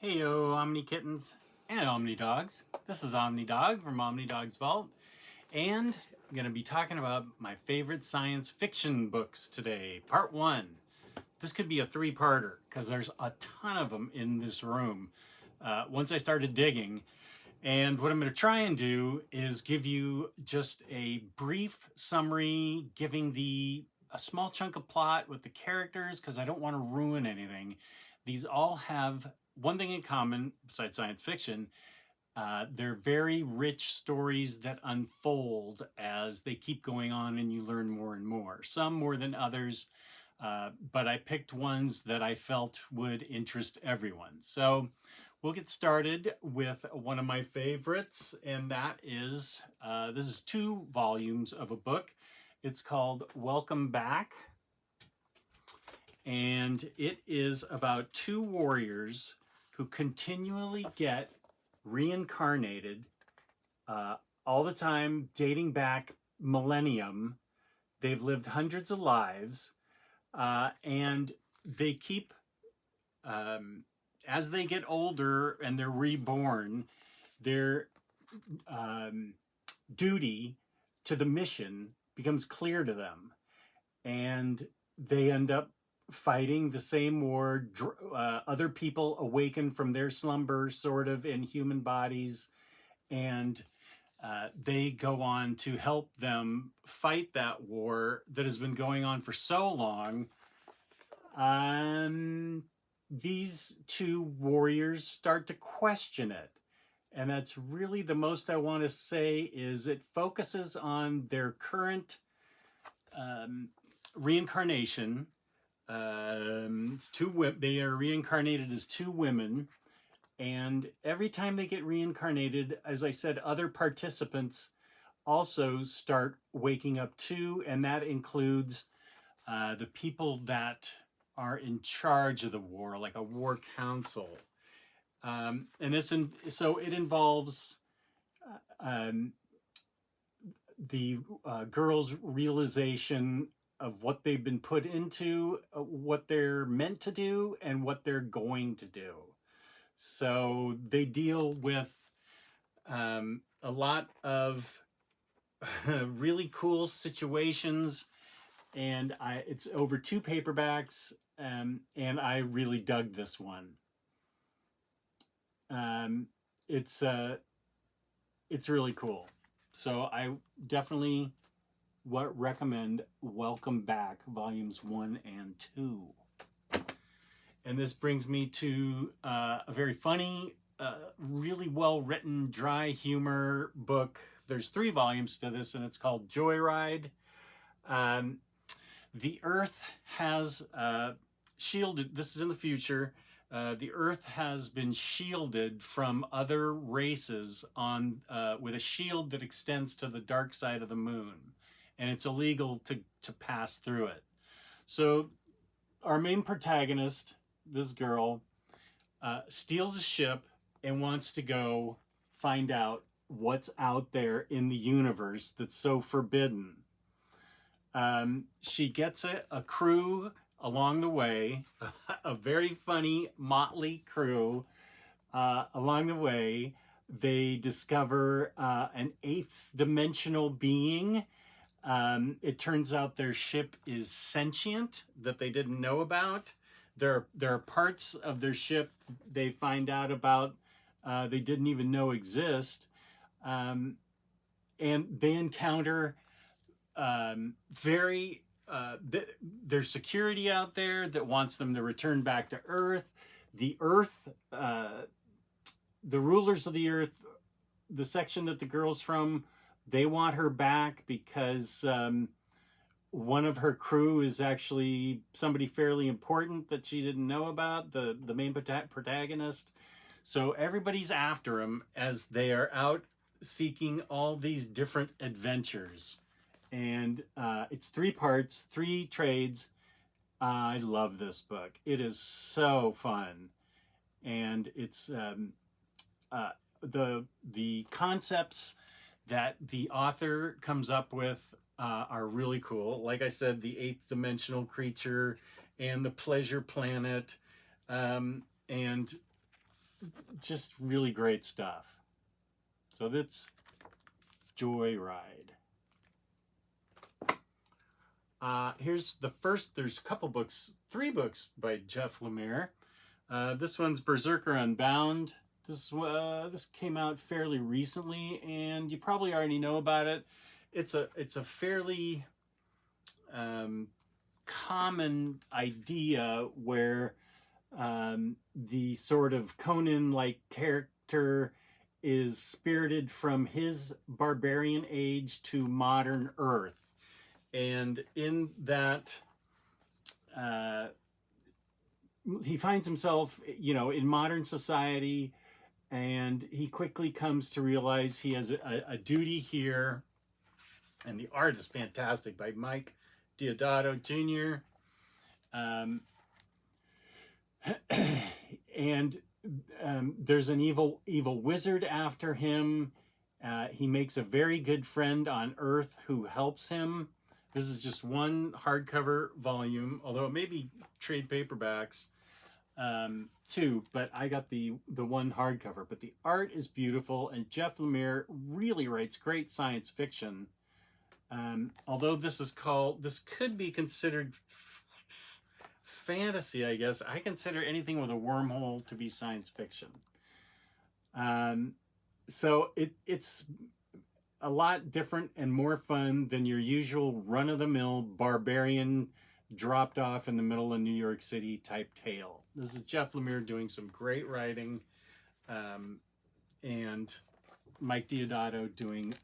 Heyo, Omni Kittens and Omni Dogs. This is Omni Dog from Omni Dog's Vault, and I'm going to be talking about my favorite science fiction books today. Part 1. This could be a three-parter because there's a ton of them in this room once I started digging. And what I'm going to try and do is give you just a brief summary, giving a small chunk of plot with the characters because I don't want to ruin anything. These all have one thing in common, besides science fiction. They're very rich stories that unfold as they keep going on and you learn more and more. Some more than others, but I picked ones that I felt would interest everyone. So we'll get started with one of my favorites, and that is, this is 2 volumes of a book. It's called Welcome Back. And it is about 2 warriors who continually get reincarnated all the time, dating back millennium. They've lived hundreds of lives, and they keep, as they get older and they're reborn, their duty to the mission becomes clear to them, and they end up fighting the same war. Other people awaken from their slumber, sort of, in human bodies, and they go on to help them fight that war that has been going on for so long. These 2 warriors start to question it, and that's really the most I want to say. Is it focuses on their current reincarnation. They are reincarnated as 2 women, and every time they get reincarnated, as I said, other participants also start waking up too, and that includes the people that are in charge of the war, like a war council. So it involves the girls' realization of what they've been put into, what they're meant to do, and what they're going to do. So they deal with a lot of really cool situations, and it's over 2 paperbacks, and I really dug this one. It's really cool. So I definitely recommend Welcome Back, volumes 1 and 2. And this brings me to a very funny, really well-written, dry humor book. There's 3 volumes to this, and it's called Joyride. The Earth has shielded, this is in the future, the Earth has been shielded from other races on with a shield that extends to the dark side of the moon. And it's illegal to pass through it. So our main protagonist, this girl, steals a ship and wants to go find out what's out there in the universe that's so forbidden. She gets a crew along the way, a very funny, motley crew along the way. They discover an 8th dimensional being. It turns out their ship is sentient that they didn't know about. There are parts of their ship they find out about they didn't even know exist. And they encounter there's security out there that wants them to return back to Earth. The rulers of the Earth, the section that the girl's from, they want her back because one of her crew is actually somebody fairly important that she didn't know about, the main protagonist. So everybody's after him as they are out seeking all these different adventures. And it's 3 parts, 3 trades. I love this book. It is so fun. And it's the concepts that the author comes up with are really cool. Like I said, the 8th dimensional creature and the pleasure planet, and just really great stuff. So that's Joyride. Here's the first, there's a couple books, 3 books by Jeff Lemire. This one's Berserker Unbound. This came out fairly recently, and you probably already know about it. It's a fairly common idea where the sort of Conan-like character is spirited from his barbarian age to modern Earth. And in that, he finds himself, in modern society, and he quickly comes to realize he has a duty here. And the art is fantastic by Mike Deodato Jr. And there's an evil wizard after him. He makes a very good friend on Earth who helps him. This is just one hardcover volume, although it may be trade paperbacks too, but I got the one hardcover. But the art is beautiful, and Jeff Lemire really writes great science fiction. Although this could be considered fantasy, I guess. I consider anything with a wormhole to be science fiction. So it's a lot different and more fun than your usual run-of-the-mill barbarian dropped off in the middle of New York City type tale. This is Jeff Lemire doing some great writing, and Mike Deodato doing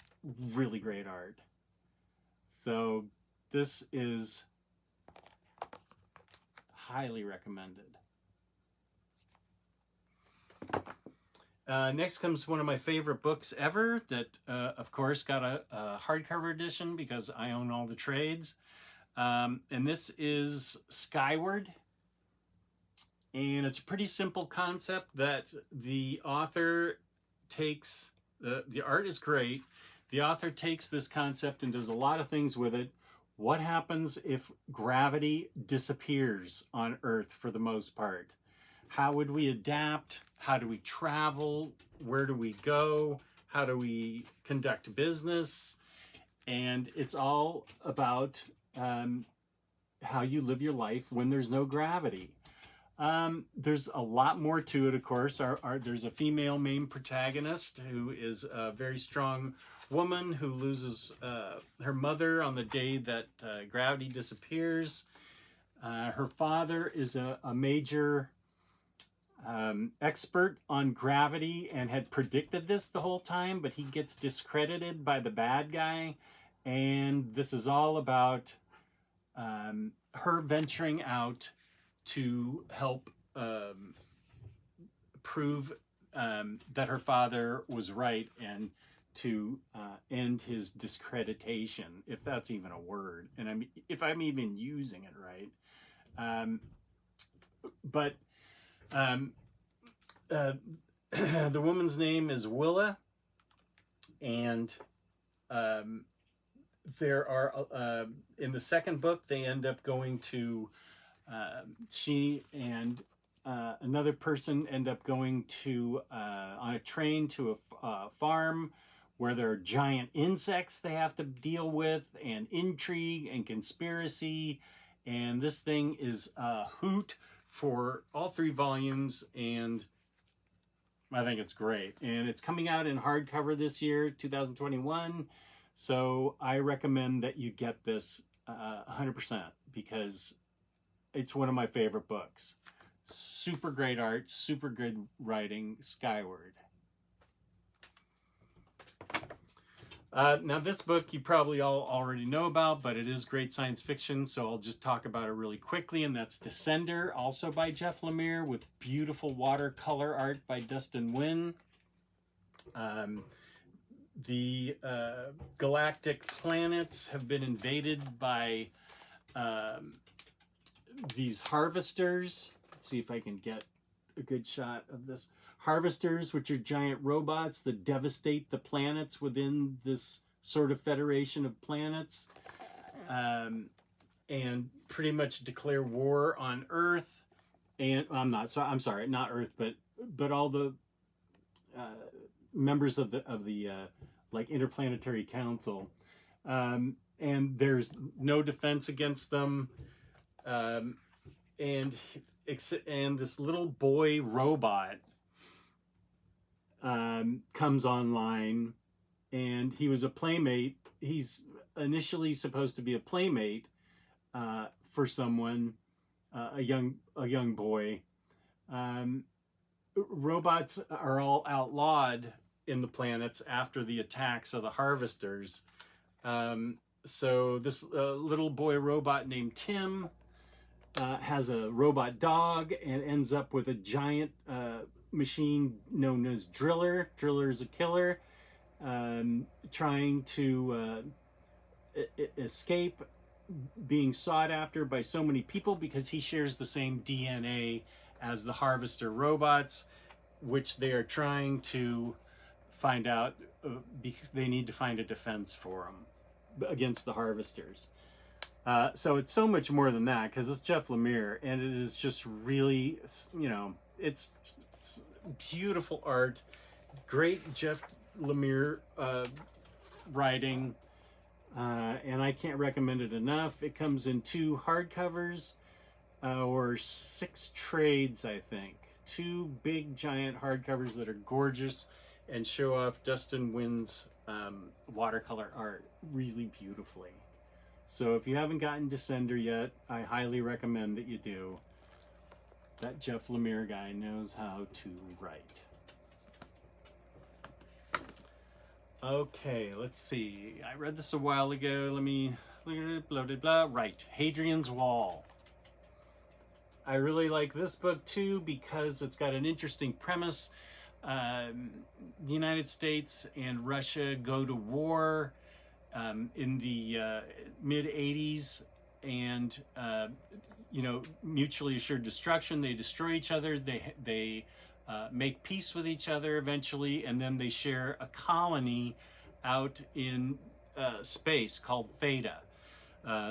really great art. So this is highly recommended. Next comes one of my favorite books ever that, of course, got a hardcover edition because I own all the trades. And this is Skyward. And it's a pretty simple concept that the author takes. The art is great. The author takes this concept and does a lot of things with it. What happens if gravity disappears on Earth for the most part? How would we adapt? How do we travel? Where do we go? How do we conduct business? And it's all about how you live your life when there's no gravity. There's a lot more to it, of course. There's a female main protagonist who is a very strong woman who loses her mother on the day that gravity disappears. Her father is a major expert on gravity and had predicted this the whole time, but he gets discredited by the bad guy. And this is all about her venturing out to help prove that her father was right and to end his discreditation, if that's even a word, and if I'm even using it right. But the woman's name is Willa, and there are in the second book they end up going to she and another person end up going to on a train to a farm where there are giant insects they have to deal with, and intrigue and conspiracy, and this thing is a hoot for all 3 volumes, and I think it's great. And it's coming out in hardcover this year, 2021, so I recommend that you get this 100% because it's one of my favorite books. Super great art, super good writing, Skyward. Now this book you probably all already know about, but it is great science fiction, so I'll just talk about it really quickly, and that's Descender, also by Jeff Lemire, with beautiful watercolor art by Dustin Nguyen. The galactic planets have been invaded by these harvesters. Let's see if I can get a good shot of this. Harvesters, which are giant robots that devastate the planets within this sort of federation of planets, and pretty much declare war on Earth. And I'm sorry, not Earth, but but all the members of the like Interplanetary Council, and there's no defense against them, and this little boy robot comes online, and he was a playmate. He's initially supposed to be a playmate for someone, a young boy. Robots are all outlawed in the planets after the attacks of the harvesters. So this little boy robot named Tim has a robot dog and ends up with a giant machine known as Driller. Driller is a killer, trying to escape being sought after by so many people because he shares the same DNA as the harvester robots, which they are trying to find out because they need to find a defense for him against the harvesters. So it's so much more than that, because it's Jeff Lemire, and it is just really, it's beautiful art, great Jeff Lemire writing, and I can't recommend it enough. It comes in 2 hardcovers or 6 trades, I think. 2 big giant hardcovers that are gorgeous and show off Dustin Wynn's watercolor art really beautifully. So if you haven't gotten Descender yet, I highly recommend that you do. That Jeff Lemire guy knows how to write. Okay, let's see. I read this a while ago. Let me blah blah blah. Right, Hadrian's Wall. I really like this book too because it's got an interesting premise. The United States and Russia go to war in the mid-'80s, and mutually assured destruction. They destroy each other. They make peace with each other eventually, and then they share a colony out in space called Theta.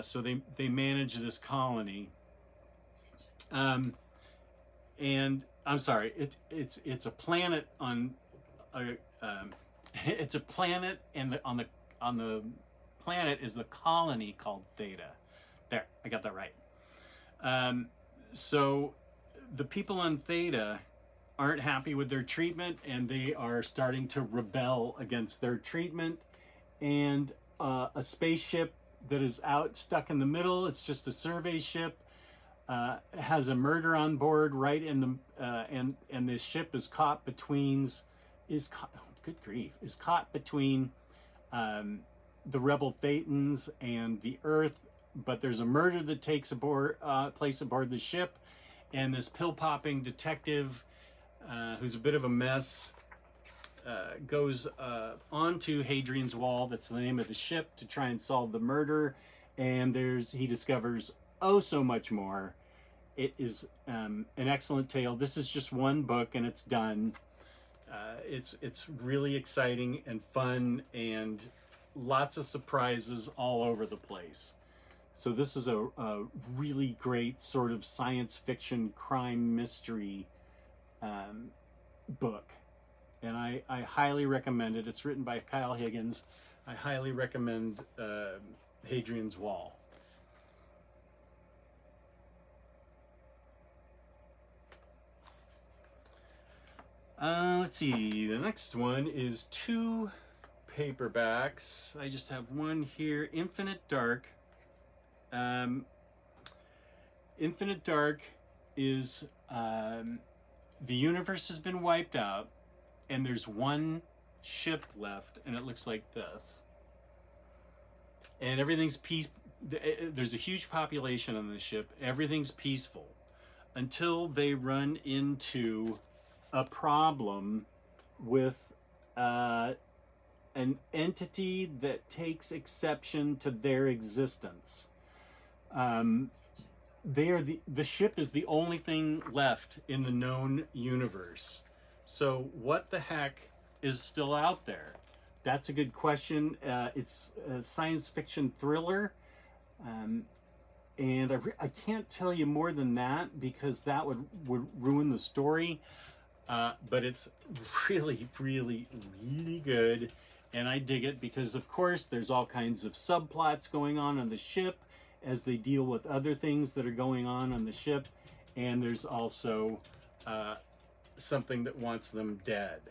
So they manage this colony. And I'm sorry, it's a planet on it's a planet, and on the planet is the colony called Theta. There, I got that right. So the people on Theta aren't happy with their treatment, and they are starting to rebel against their treatment. And a spaceship that is out stuck in the middle, it's just a survey ship, has a murder on board right in the and this ship is caught between the rebel Thetans and the Earth, but there's a murder that takes place aboard the ship, and this pill-popping detective who's a bit of a mess goes onto Hadrian's Wall, that's the name of the ship, to try and solve the murder, and he discovers oh so much more. It is an excellent tale. This is just one book and it's done. It's really exciting and fun, and lots of surprises all over the place. So this is a really great sort of science fiction crime mystery book, and I highly recommend it. It's written by Kyle Higgins. I highly recommend Hadrian's Wall. Let's see, the next one is 2 paperbacks. I just have one here, Infinite Dark. Infinite Dark is the universe has been wiped out, and there's one ship left, and it looks like this. And everything's there's a huge population on the ship. Everything's peaceful until they run into a problem with an entity that takes exception to their existence. The ship is the only thing left in the known universe. So what the heck is still out there? That's a good question. It's a science fiction thriller. And I can't tell you more than that because that would ruin the story. but it's really, really, really good. And I dig it because, of course, there's all kinds of subplots going on the ship as they deal with other things that are going on the ship. And there's also something that wants them dead.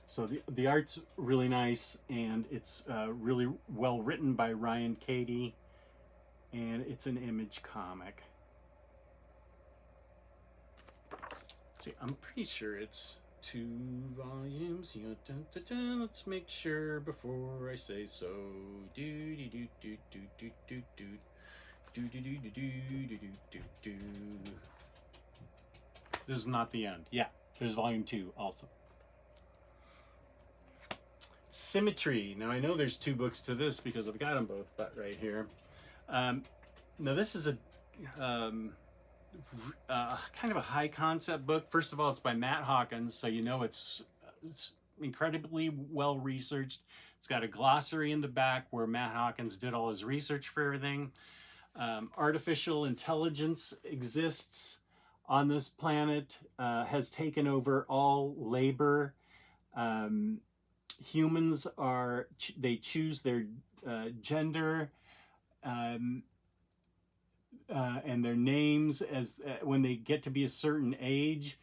So the art's really nice, and it's really well written by Ryan Cady, and it's an Image comic. Let's see, I'm pretty sure it's 2 volumes. Let's make sure before I say so. This is not the end. Yeah, there's volume 2 also. Symmetry. Now I know there's 2 books to this because I've got them both but right here. Now this is a kind of a high concept book. First of all, it's by Matt Hawkins, so you know it's incredibly well researched. It's got a glossary in the back where Matt Hawkins did all his research for everything. Artificial intelligence exists on this planet, has taken over all labor. Humans they choose their gender and their names as when they get to be a certain age.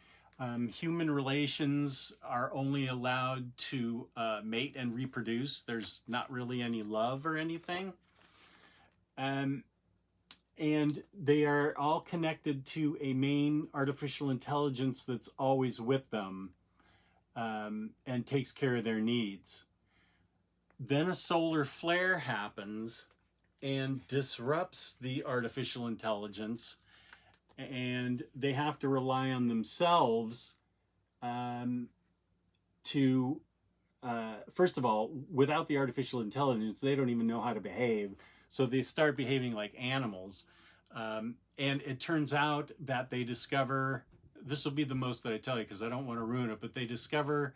Human relations are only allowed to mate and reproduce. There's not really any love or anything. And they are all connected to a main artificial intelligence that's always with them. And takes care of their needs. Then a solar flare happens and disrupts the artificial intelligence, and they have to rely on themselves to, first of all, without the artificial intelligence, they don't even know how to behave, so they start behaving like animals. And it turns out that they discover, this will be the most that I tell you because I don't want to ruin it, but they discover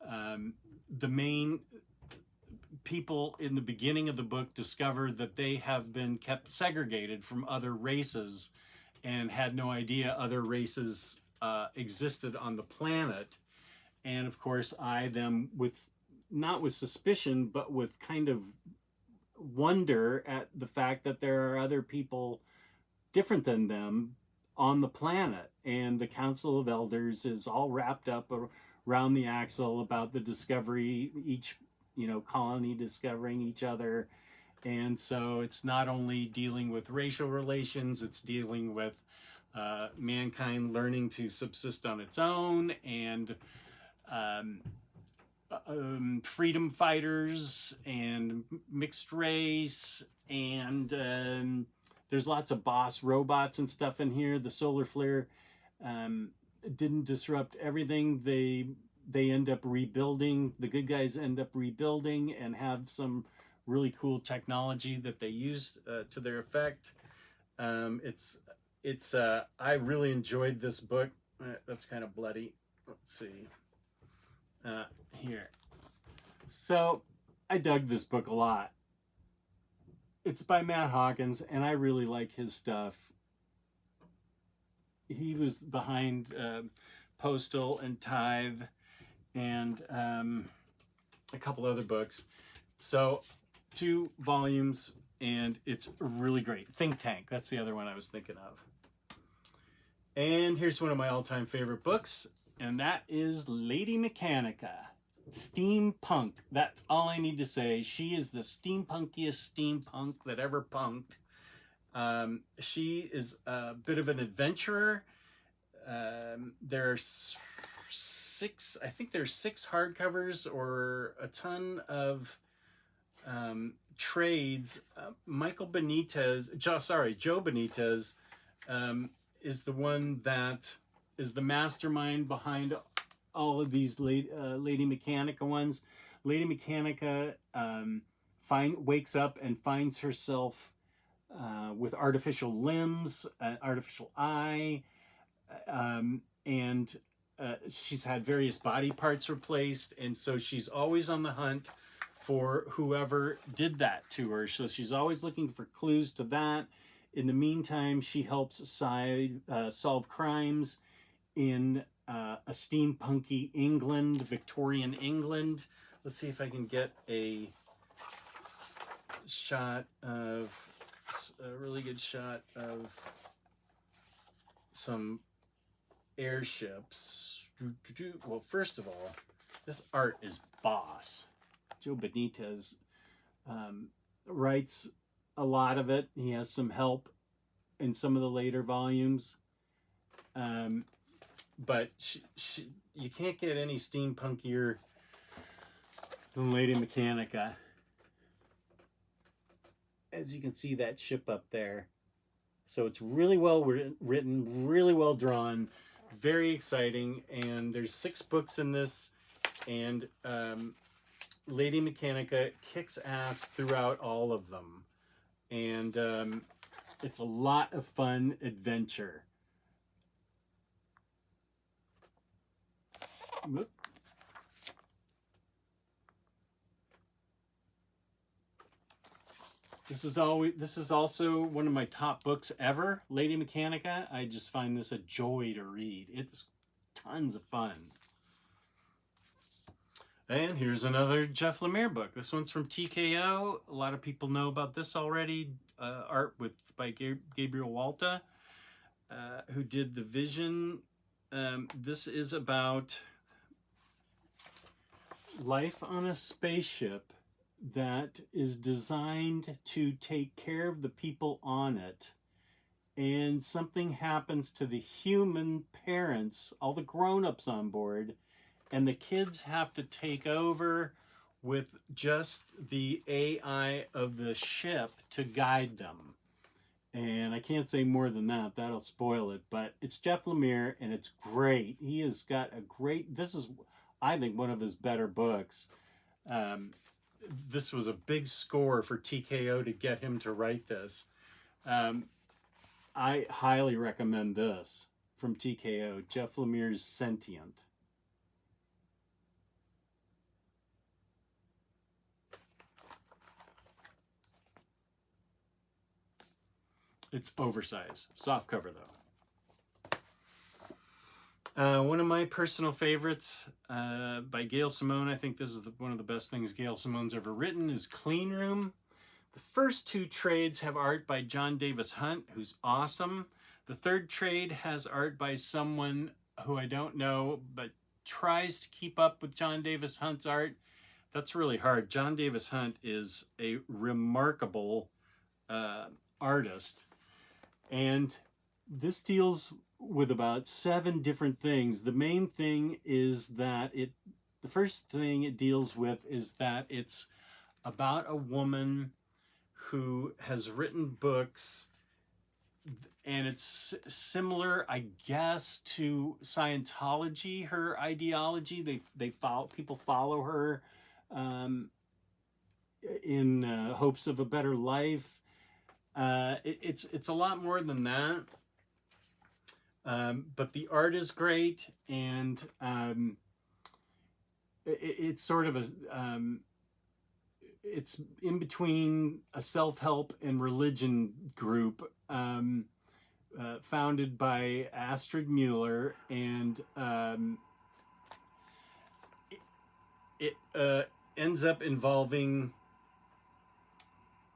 the main people in the beginning of the book discover that they have been kept segregated from other races and had no idea other races existed on the planet. And of course, eye them with, not with suspicion, but with kind of wonder at the fact that there are other people different than them on the planet. And the Council of Elders is all wrapped up around the axle about the discovery, each, you know, colony discovering each other. And so it's not only dealing with racial relations, it's dealing with mankind learning to subsist on its own, and freedom fighters and mixed race, and there's lots of boss robots and stuff in here. The solar flare didn't disrupt everything. They end up rebuilding. The good guys end up rebuilding and have some really cool technology that they use to their effect. I really enjoyed this book. That's kind of bloody. Let's see. Here. So I dug this book a lot. It's by Matt Hawkins, and I really like his stuff. He was behind Postal and Tithe and a couple other books. So 2 volumes, and it's really great. Think Tank, that's the other one I was thinking of. And here's one of my all-time favorite books, and that is Lady Mechanica. Steampunk. That's all I need to say. She is the steampunkiest steampunk that ever punked. She is a bit of an adventurer. There's 6, I think there's 6 hardcovers or a ton of trades. Joe Benitez is the one that is the mastermind behind all of these Lady Mechanica ones. Lady Mechanica wakes up and finds herself with artificial limbs, an artificial eye, and she's had various body parts replaced, and so she's always on the hunt for whoever did that to her. So she's always looking for clues to that. In the meantime, she helps solve crimes in a steampunky England, Victorian England. Let's see if I can get a really good shot of some airships. Well, first of all, this art is boss. Joe Benitez writes a lot of it. He has some help in some of the later volumes. But you can't get any steampunkier than Lady Mechanica. As you can see, that ship up there. So it's really well written, really well drawn, very exciting. And there's 6 books in this, and Lady Mechanica kicks ass throughout all of them. And it's a lot of fun adventure. Whoop. This is also one of my top books ever, Lady Mechanica. I just find this a joy to read. It's tons of fun. And here's another Jeff Lemire book. This one's from TKO. A lot of people know about this already. Art by Gabriel Walta, who did The Vision. This is about life on a spaceship that is designed to take care of the people on it, and something happens to the human parents, all the grown-ups on board, and the kids have to take over with just the AI of the ship to guide them. And I can't say more than that, that'll spoil it, but it's Jeff Lemire and it's great. He has got a great, this is, I think, one of his better books. This was a big score for TKO to get him to write this. I highly recommend this from TKO, Jeff Lemire's Sentient. It's oversized, soft cover though. One of my personal favorites by Gail Simone, I think this is one of the best things Gail Simone's ever written, is Clean Room. The first 2 trades have art by John Davis Hunt, who's awesome. The third trade has art by someone who I don't know, but tries to keep up with John Davis Hunt's art. That's really hard. John Davis Hunt is a remarkable artist. And this deals with about 7 different things. The main thing is that the first thing it deals with is that it's about a woman who has written books, and it's similar, I guess, to Scientology, her ideology. People follow her in hopes of a better life. It's a lot more than that. But the art is great, and it's sort of it's in between a self-help and religion group founded by Astrid Mueller, and it ends up involving,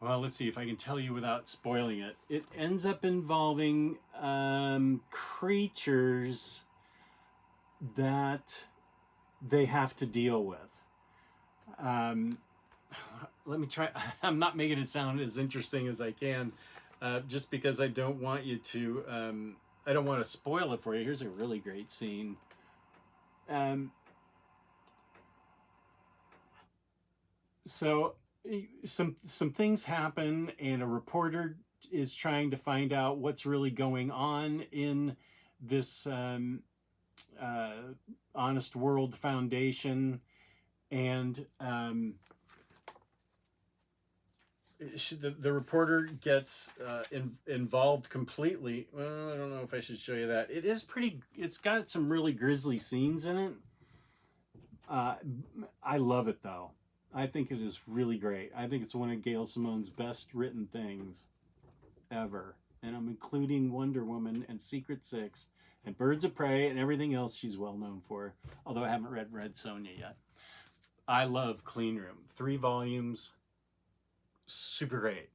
well, let's see if I can tell you without spoiling it. It ends up involving creatures that they have to deal with. Let me try. I'm not making it sound as interesting as I can, just because I don't want you to, I don't want to spoil it for you. Here's a really great scene. So some things happen, and a reporter is trying to find out what's really going on in this Honest World Foundation, and the reporter gets involved completely. Well, I don't know if I should show you that. It is pretty, it's got some really grisly scenes in it. I love it though. I think it is really great. I think it's one of Gail Simone's best written things ever. And I'm including Wonder Woman and Secret Six and Birds of Prey and everything else she's well known for, although I haven't read Red Sonja yet. I love Clean Room. 3 volumes, super great.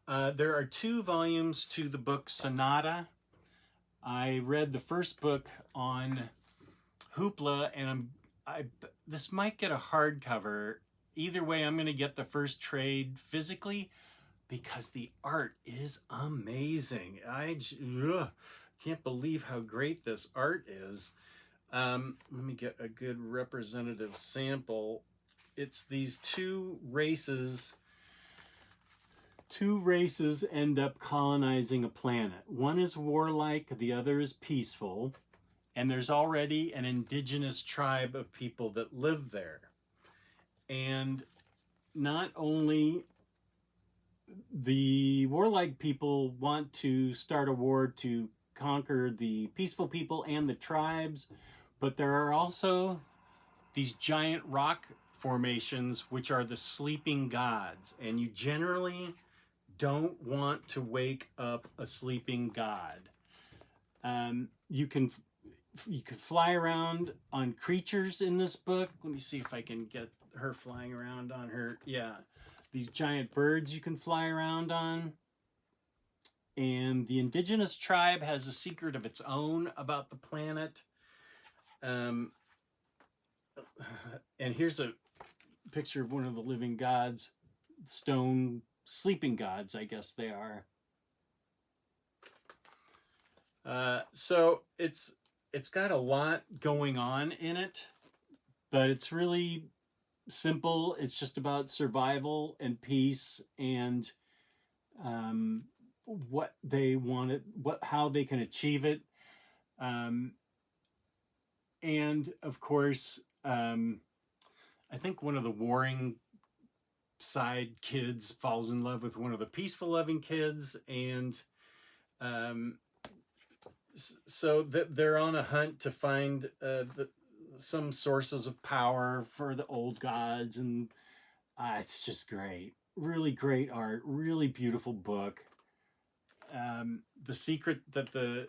There are 2 volumes to the book Sonata. I read the first book on Hoopla, and this might get a hardcover. Either way, I'm going to get the first trade physically because the art is amazing. I can't believe how great this art is. Let me get a good representative sample. It's these 2 races. 2 races end up colonizing a planet. One is warlike, the other is peaceful. And there's already an indigenous tribe of people that live there. And not only the warlike people want to start a war to conquer the peaceful people and the tribes, but there are also these giant rock formations which are the sleeping gods. And you generally don't want to wake up a sleeping god. You can fly around on creatures in this book. Let me see if I can get her flying around on her. Yeah, these giant birds you can fly around on. And the indigenous tribe has a secret of its own about the planet. And here's a picture of one of the living gods, stone sleeping gods, I guess they are. So it's got a lot going on in it, but it's really simple. It's just about survival and peace and what they wanted, how they can achieve it. And of course, I think one of the warring side kids falls in love with one of the peaceful loving kids, and so they're on a hunt to find some sources of power for the old gods, and it's just great. Really great art, really beautiful book. The secret that the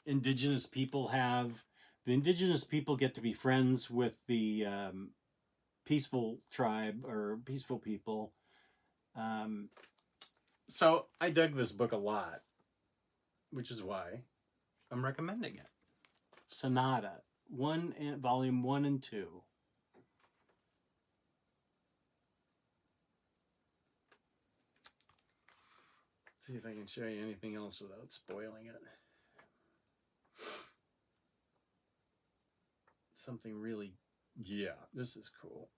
indigenous people have, the indigenous people get to be friends with the peaceful tribe or peaceful people. So I dug this book a lot, which is why I'm recommending it. Sonata, volume 1 and 2. See if I can show you anything else without spoiling it. Something really, yeah, this is cool.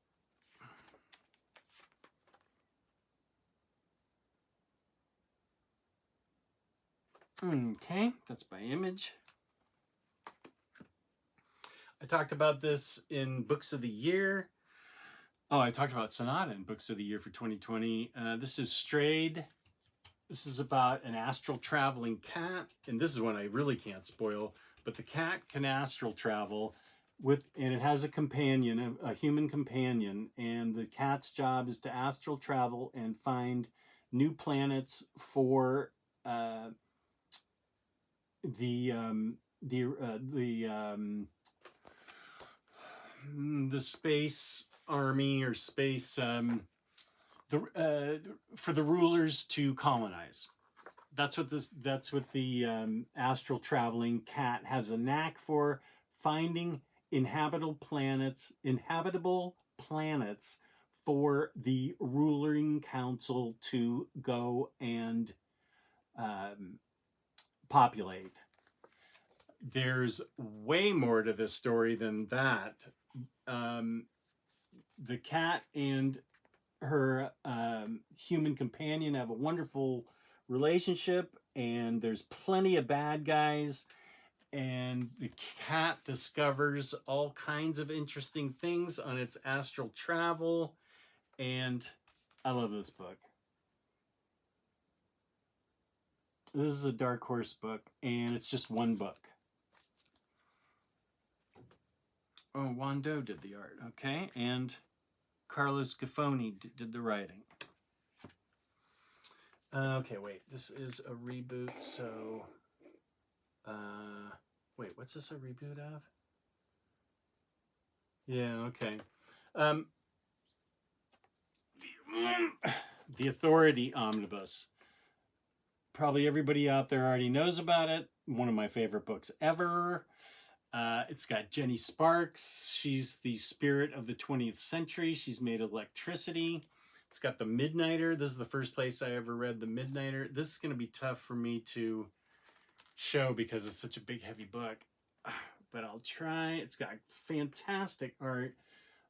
Okay, that's by Image. I talked about this in Books of the Year. Oh, I talked about Sonata in Books of the Year for 2020. This is Strayed. This is about an astral traveling cat, and this is one I really can't spoil, but the cat can astral travel and it has a companion, a human companion, and the cat's job is to astral travel and find new planets for the space army or space for the rulers to colonize. That's what the astral traveling cat has a knack for, finding inhabitable planets for the ruling council to go and populate. There's way more to this story than that. The cat and her human companion have a wonderful relationship, and there's plenty of bad guys, and the cat discovers all kinds of interesting things on its astral travel, and I love this book. This is a Dark Horse book, and it's just one book. Oh, Wando did the art, okay, and Carlos Gaffoni did the writing. Okay, wait. This is a reboot, so... wait, what's this a reboot of? Yeah, okay. The Authority Omnibus. Probably everybody out there already knows about it. One of my favorite books ever. It's got Jenny Sparks. She's the spirit of the 20th century. She's made electricity. It's got the Midnighter. This is the first place I ever read the Midnighter. This is going to be tough for me to show because it's such a big, heavy book. But I'll try. It's got fantastic art.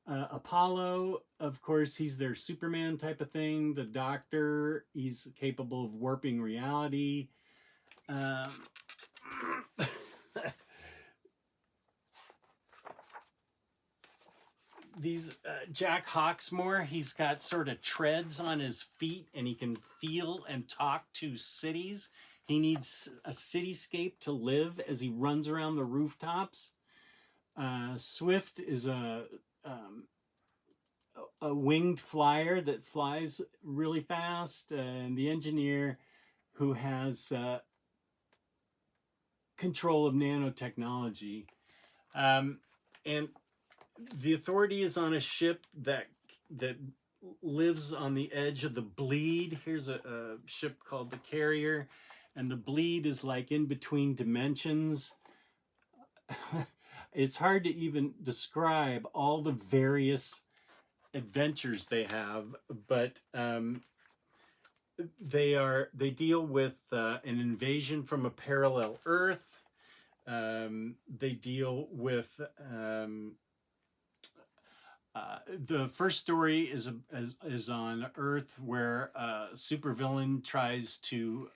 Apollo, of course, he's their Superman type of thing. The Doctor, he's capable of warping reality. These Jack Hawksmoor, he's got sort of treads on his feet and he can feel and talk to cities. He needs a cityscape to live as he runs around the rooftops. Swift is a winged flyer that flies really fast, and the engineer who has control of nanotechnology. And the Authority is on a ship that lives on the edge of the bleed. Here's a ship called the Carrier, and the bleed is like in between dimensions. It's hard to even describe all the various adventures they have, but they deal with an invasion from a parallel Earth. They deal with the first story is on Earth, where a supervillain tries to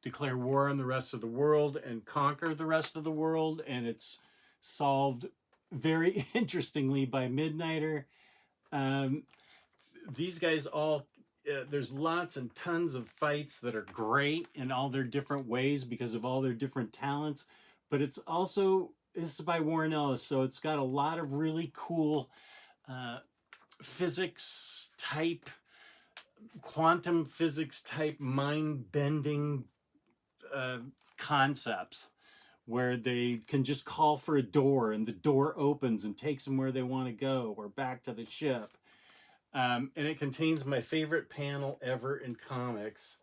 declare war on the rest of the world and conquer the rest of the world, and it's solved very interestingly by Midnighter. These guys all, there's lots and tons of fights that are great in all their different ways because of all their different talents, but it's also, this is by Warren Ellis, so it's got a lot of really cool physics type, quantum physics type, mind-bending concepts, where they can just call for a door and the door opens and takes them where they want to go or back to the ship. And it contains my favorite panel ever in comics,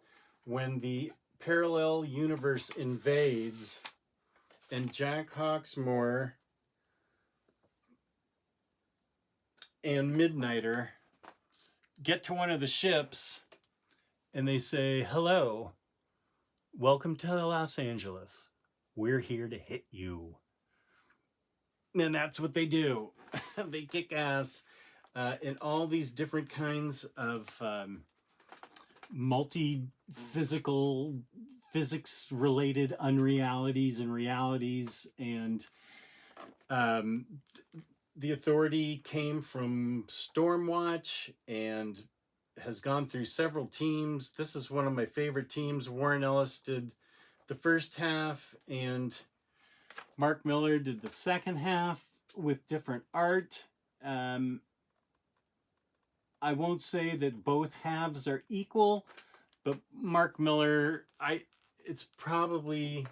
when the parallel universe invades and Jack Hawksmoor and Midnighter get to one of the ships and they say, "Hello, welcome to Los Angeles. We're here to hit you." And that's what they do. They kick ass in all these different kinds of multi-physical, physics-related unrealities and realities. And the Authority came from Stormwatch and has gone through several teams. This is one of my favorite teams. Warren Ellis did the first half, and Mark Miller did the second half with different art. I won't say that both halves are equal, but Mark Miller, it's probably,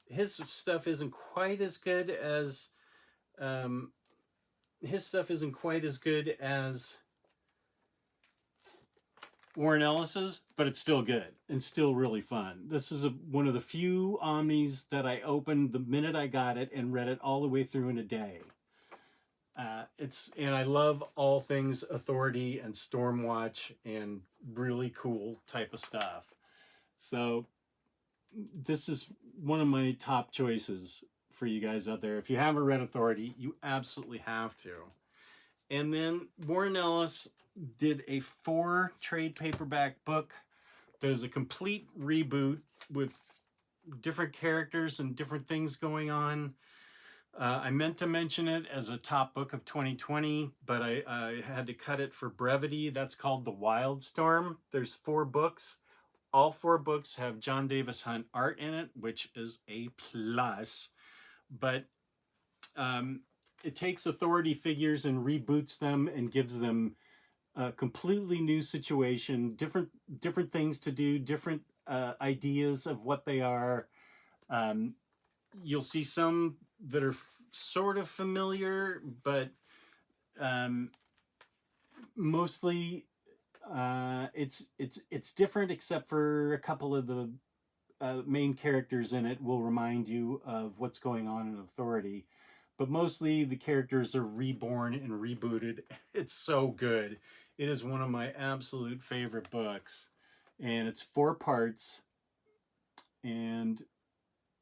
his stuff isn't quite as good as Warren Ellis's, but it's still good and still really fun. This is one of the few Omnis that I opened the minute I got it and read it all the way through in a day. And I love all things Authority and Stormwatch and really cool type of stuff. So this is one of my top choices for you guys out there. If you haven't read Authority, you absolutely have to. And then Warren Ellis did a 4 trade paperback book that is a complete reboot with different characters and different things going on. I meant to mention it as a top book of 2020, but I had to cut it for brevity. That's called The Wildstorm. There's 4 books. All 4 books have John Davis Hunt art in it, which is a plus. But it takes Authority figures and reboots them and gives them a completely new situation, different things to do, different ideas of what they are. Um, you'll see some that are sort of familiar, but mostly it's different, except for a couple of the main characters in it will remind you of what's going on in Authority. But mostly the characters are reborn and rebooted. It's so good. It is one of my absolute favorite books. And it's 4 parts. And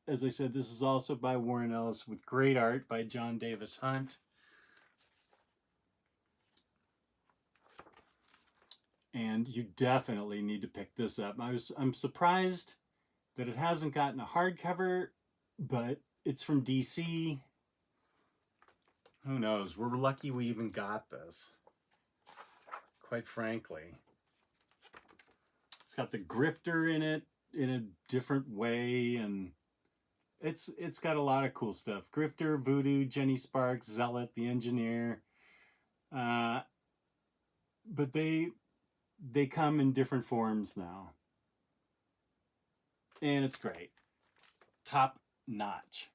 as I said, this is also by Warren Ellis with great art by John Davis Hunt. And you definitely need to pick this up. I'm surprised that it hasn't gotten a hardcover, but it's from DC. Who knows? We're lucky we even got this, quite frankly. It's got the grifter in it in a different way, and it's got a lot of cool stuff. Grifter, Voodoo, Jenny Sparks, Zealot, the Engineer. But they come in different forms now. And it's great. Top notch.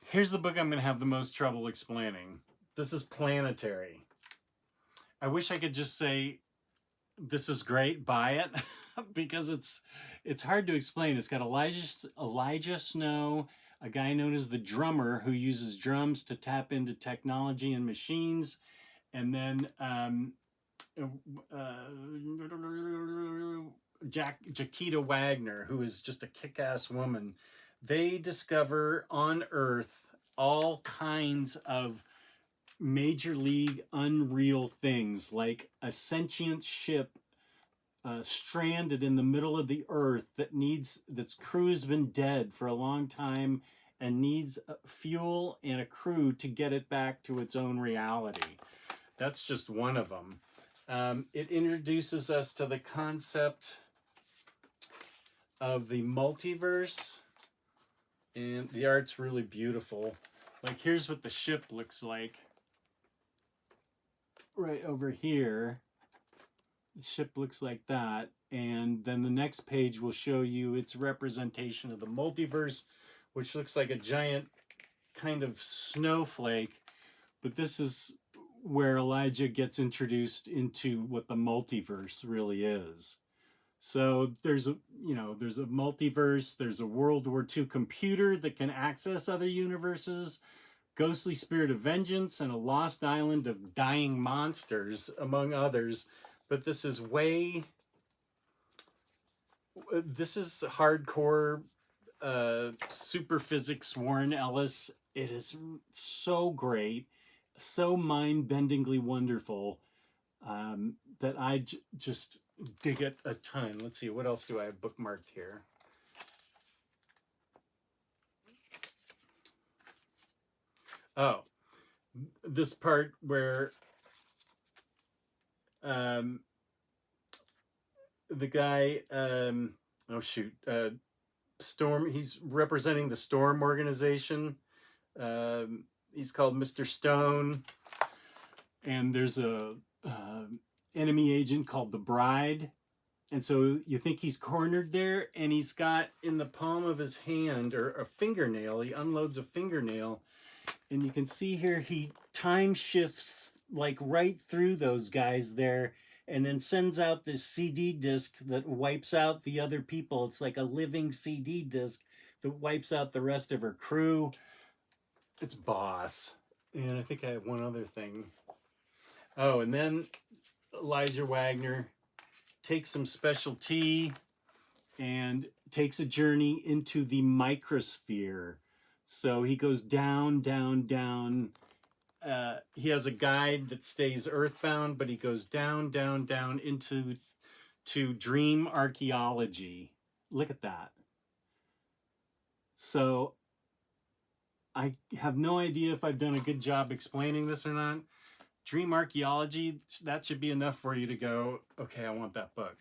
Here's the book I'm going to have the most trouble explaining. This is Planetary. I wish I could just say, this is great, buy it, because it's hard to explain. It's got Elijah Snow, a guy known as the Drummer, who uses drums to tap into technology and machines, and then Jaquita Wagner, who is just a kick-ass woman. They discover on Earth all kinds of major league unreal things, like a sentient ship stranded in the middle of the Earth that's crew has been dead for a long time and needs fuel and a crew to get it back to its own reality. That's just one of them. It introduces us to the concept of the multiverse, and the art's really beautiful. Like, here's what the ship looks like. Right over here, the ship looks like that, and then the next page will show you its representation of the multiverse, which looks like a giant kind of snowflake. But this is where Elijah gets introduced into what the multiverse really is. So there's a multiverse, there's a World War II computer that can access other universes, ghostly spirit of vengeance, and a lost island of dying monsters, among others. But this is hardcore super physics Warren Ellis. It is so great, so mind-bendingly wonderful, that I just dig it a ton. Let's see, what else do I have bookmarked here? Oh, this part where the guy, Storm, he's representing the Storm organization. He's called Mr. Stone, and there's a enemy agent called the Bride, and so you think he's cornered there, and he's got in the palm of his hand, or a fingernail, he unloads a fingernail, and you can see here he time shifts like right through those guys there, and then sends out this CD disc that wipes out the other people. It's like a living CD disc that wipes out the rest of her crew. It's boss. And I think I have one other thing. Oh, and then Elijah Wagner takes some special tea and takes a journey into the microsphere. So he goes down, down, down. He has a guide that stays earthbound, but he goes down, down, down into dream archaeology. Look at that. So I have no idea if I've done a good job explaining this or not. Dream archaeology, that should be enough for you to go, okay, I want that book.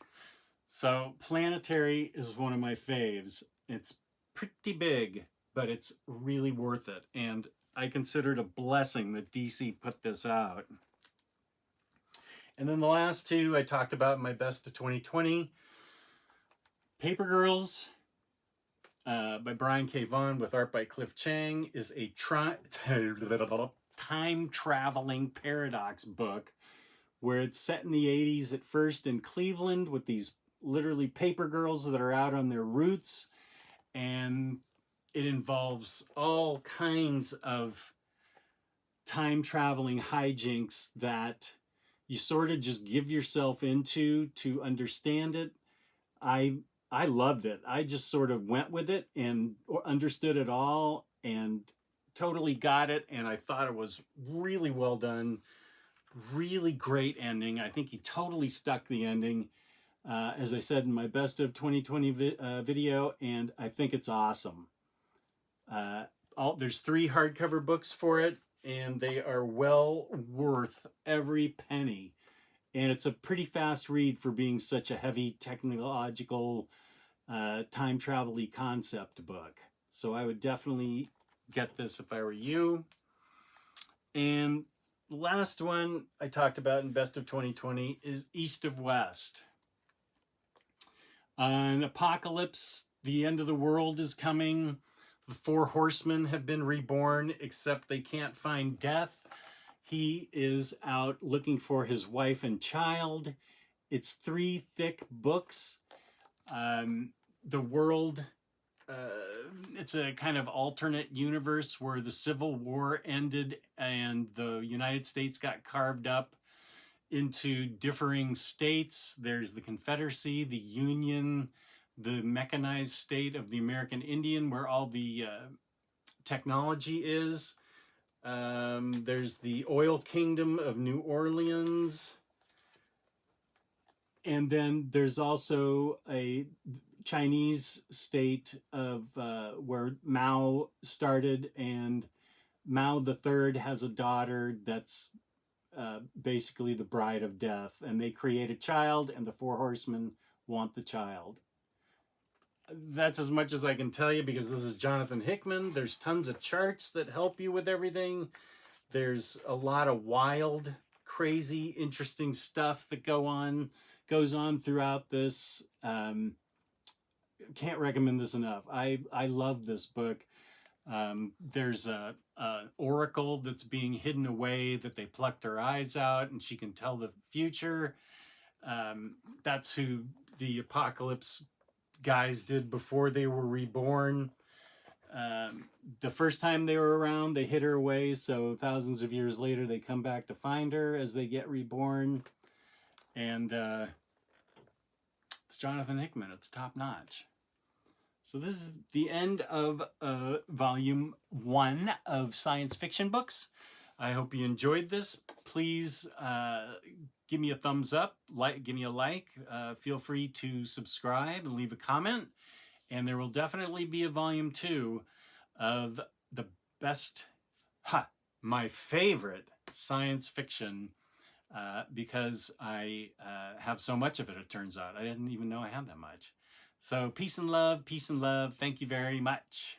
So Planetary is one of my faves. It's pretty big, but it's really worth it. And I consider it a blessing that DC put this out. And then the last two I talked about in my best of 2020. Paper Girls by Brian K. Vaughan with art by Cliff Chang is a time-traveling paradox book where it's set in the 80s at first in Cleveland with these literally paper girls that are out on their roots, and it involves all kinds of time-traveling hijinks that you sort of just give yourself into to understand it. I loved it. I just sort of went with it and understood it all and totally got it. And I thought it was really well done. Really great ending. I think he totally stuck the ending, as I said in my best of 2020 video, and I think it's awesome. There's 3 hardcover books for it, and they are well worth every penny. And it's a pretty fast read for being such a heavy technological time travel-y concept book. So I would definitely get this if I were you. And the last one I talked about in Best of 2020 is East of West. An apocalypse, the end of the world is coming. The 4 horsemen have been reborn, except they can't find death. He is out looking for his wife and child. It's 3 thick books. The world, it's a kind of alternate universe where the Civil War ended and the United States got carved up into differing states. There's the Confederacy, the Union, the mechanized state of the American Indian, where all the technology is. There's the oil kingdom of New Orleans. And then there's also a Chinese state of where Mao started, and Mao the Third has a daughter that's basically the bride of death, and they create a child, and the 4 horsemen want the child. That's as much as I can tell you, because this is Jonathan Hickman. There's tons of charts that help you with everything. There's a lot of wild, crazy, interesting stuff that goes on throughout this. Can't recommend this enough. I love this book. There's a oracle that's being hidden away that they plucked her eyes out, and she can tell the future. That's who the apocalypse guys did before they were reborn. The first time they were around, they hid her away, so thousands of years later they come back to find her as they get reborn. And it's Jonathan Hickman. It's top notch. So this is the end of volume 1 of science fiction books. I hope you enjoyed this. Please give me a thumbs up, give me a like. Feel free to subscribe and leave a comment. And there will definitely be a volume 2 of the best, my favorite science fiction, because I have so much of it, it turns out. I didn't even know I had that much. So peace and love, peace and love. Thank you very much.